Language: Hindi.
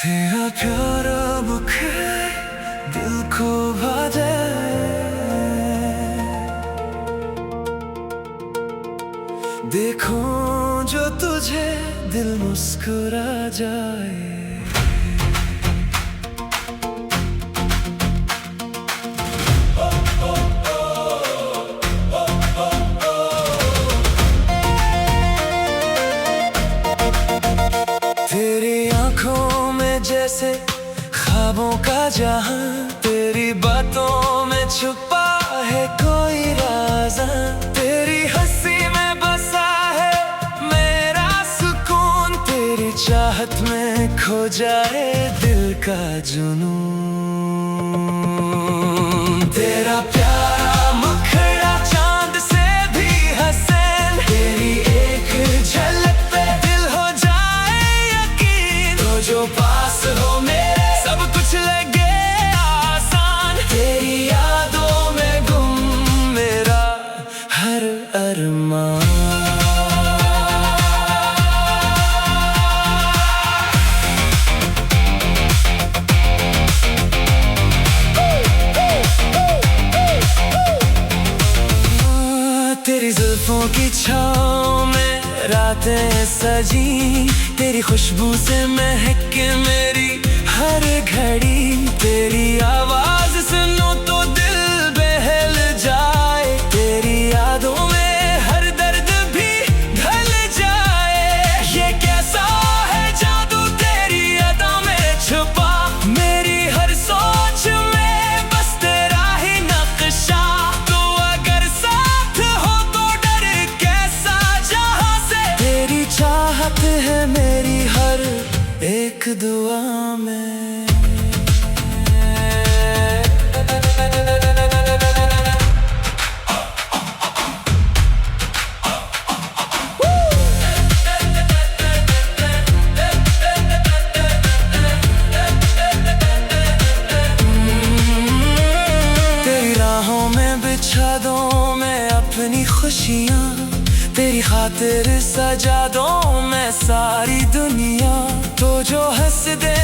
तेरा प्यारा मुखर दिल को भा जाए, देखूं जो तुझे दिल मुस्कुरा जाए। तेरी आंखों में जैसे ख्वाबों का जहां, तेरी बातों में छुपा है कोई राज। तेरी हंसी में बसा है मेरा सुकून, तेरी चाहत में खो जाए दिल का जुनून। तेरा प्यारा मुखड़ा चांद से भी हसीन, तेरी एक झलक पे दिल हो जाए यकीन। तो जो पास हो मेरे सब कुछ लगे आसान, तेरी यादों में गुम मेरा हर अरमान। तेरी जुल्फों की छाँव में रातें सजी, तेरी खुशबू से महके मेरी हर घड़ी। तेरी आवाज सुनो तो दिल बहल जाए, तेरी यादों में हर दर्द भी ढल जाए। ये कैसा है जादू तेरी अदा में छुपा, मेरी हर सोच में बस तेरा ही नक्शा। तो अगर साथ हो तो डर कैसा जहां से, तेरी चाहत है मेरी हर एक दुआ में। तेरी राहों में बिछा दूं मैं अपनी खुशियाँ, तेरी खातिर सजा दूं मैं सारी दुनिया। तो जो हंस दे